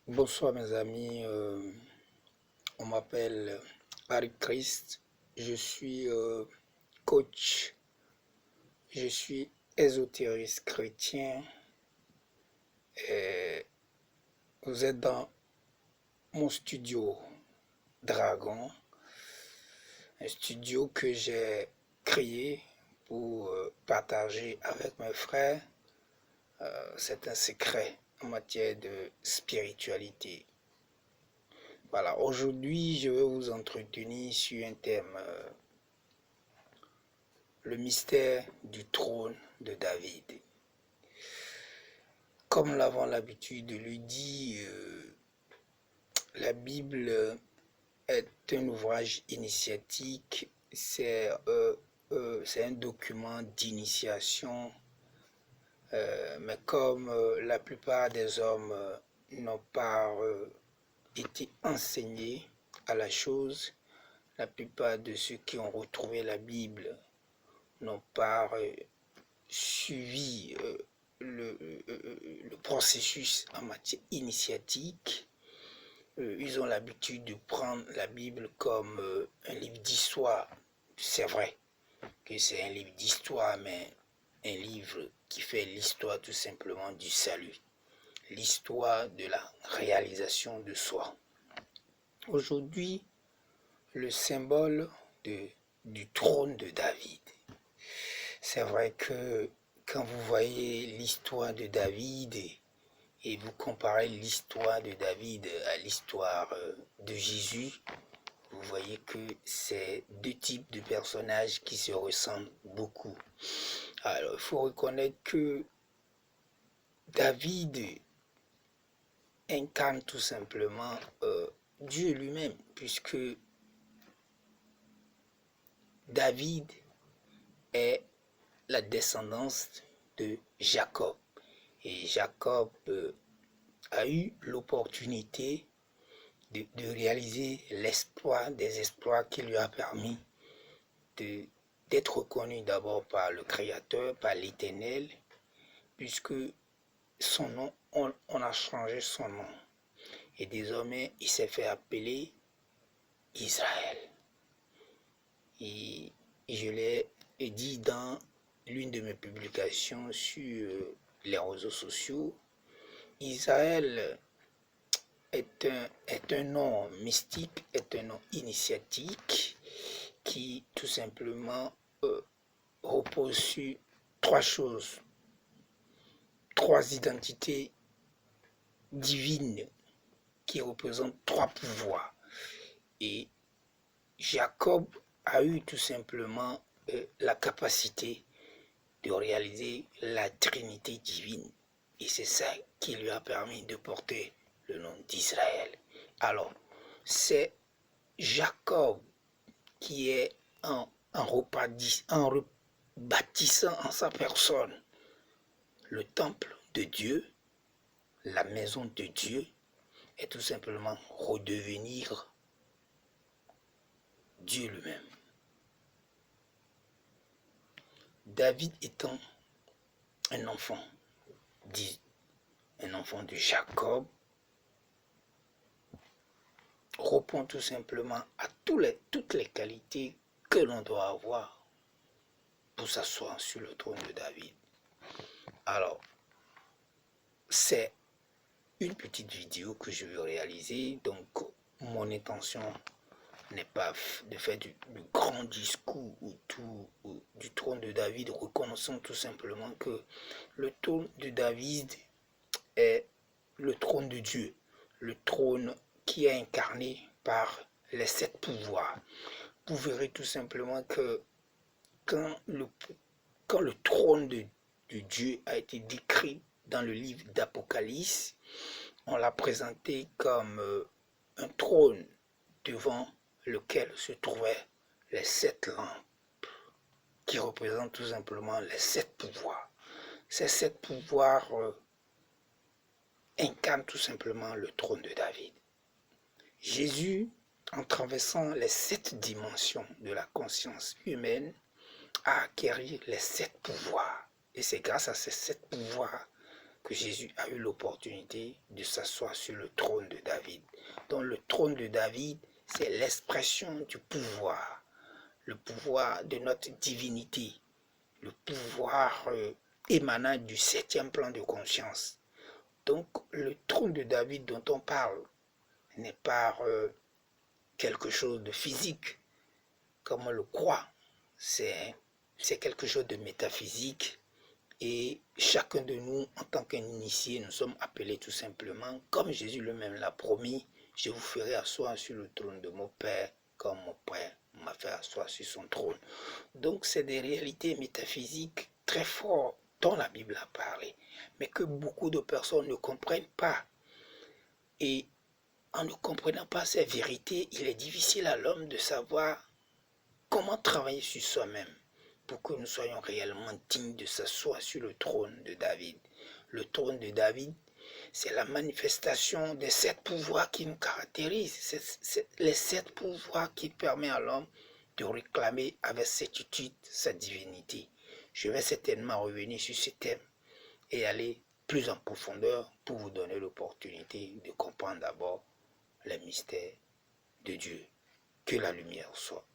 Bonsoir mes amis, on m'appelle Harry Christ, je suis coach, je suis ésotériste chrétien et vous êtes dans mon studio Dragon, un studio que j'ai créé pour partager avec mes frères. C'est un secret en matière de spiritualité. Voilà, aujourd'hui je vais vous entretenir sur un thème, le mystère du trône de David. Comme nous l'avons l'habitude de le dire, la Bible est un ouvrage initiatique, c'est un document d'initiation, mais comme la plupart des hommes n'ont pas été enseignés à la chose, la plupart de ceux qui ont retrouvé la Bible n'ont pas suivi le processus en matière initiatique. Ils ont l'habitude de prendre la Bible comme un livre d'histoire. C'est vrai que c'est un livre d'histoire, mais un livre qui fait l'histoire tout simplement du salut, l'histoire de la réalisation de soi. Aujourd'hui, le symbole du trône de David. C'est vrai que quand vous voyez l'histoire de David et vous comparez l'histoire de David à l'histoire de Jésus, vous voyez que c'est deux types de personnages qui se ressemblent beaucoup. Alors, il faut reconnaître que David incarne tout simplement Dieu lui-même, puisque David est la descendance de Jacob. Et Jacob a eu l'opportunité de réaliser l'exploit des exploits qui lui a permis d'être reconnu d'abord par le Créateur, par l'Éternel, puisque son nom, on a changé son nom. Et désormais, il s'est fait appeler Israël. Et je l'ai dit dans l'une de mes publications sur les réseaux sociaux, Israël est un nom mystique, est un nom initiatique qui tout simplement repose sur trois choses, trois identités divines qui représentent trois pouvoirs. Et Jacob a eu tout simplement la capacité de réaliser la Trinité divine. Et c'est ça qui lui a permis de porter le nom d'Israël. Alors, c'est Jacob qui est en rebâtissant en sa personne le temple de Dieu, la maison de Dieu, et tout simplement redevenir Dieu lui-même. David étant un enfant de Jacob, répond tout simplement à toutes les qualités que l'on doit avoir pour s'asseoir sur le trône de David. Alors, c'est une petite vidéo que je veux réaliser, donc mon intention n'est pas de faire du grand discours autour du trône de David. Reconnaissons tout simplement que le trône de David est le trône de Dieu, le trône qui est incarné par les 7 pouvoirs. Vous verrez tout simplement que quand le trône de Dieu a été décrit dans le livre d'Apocalypse, on l'a présenté comme un trône devant lequel se trouvaient les 7 lampes, qui représentent tout simplement les 7 pouvoirs. Ces 7 pouvoirs incarnent tout simplement le trône de David. Jésus, en traversant les 7 dimensions de la conscience humaine, a acquis les 7 pouvoirs. Et c'est grâce à ces 7 pouvoirs que Jésus a eu l'opportunité de s'asseoir sur le trône de David. Donc le trône de David, c'est l'expression du pouvoir, le pouvoir de notre divinité, le pouvoir émanant du 7e plan de conscience. Donc le trône de David dont on parle n'est pas quelque chose de physique, comme on le croit. C'est quelque chose de métaphysique. Et chacun de nous, en tant qu'initié, nous sommes appelés tout simplement, comme Jésus lui-même l'a promis, je vous ferai asseoir sur le trône de mon Père, comme mon Père m'a fait asseoir sur son trône. Donc c'est des réalités métaphysiques très fortes dont la Bible a parlé, mais que beaucoup de personnes ne comprennent pas. Et en ne comprenant pas ces vérités, il est difficile à l'homme de savoir comment travailler sur soi-même pour que nous soyons réellement dignes de s'asseoir sur le trône de David. Le trône de David, c'est la manifestation des 7 pouvoirs qui nous caractérisent. C'est les 7 pouvoirs qui permettent à l'homme de réclamer avec certitude sa divinité. Je vais certainement revenir sur ce thème et aller plus en profondeur pour vous donner l'opportunité de comprendre d'abord les mystères de Dieu. Que la lumière soit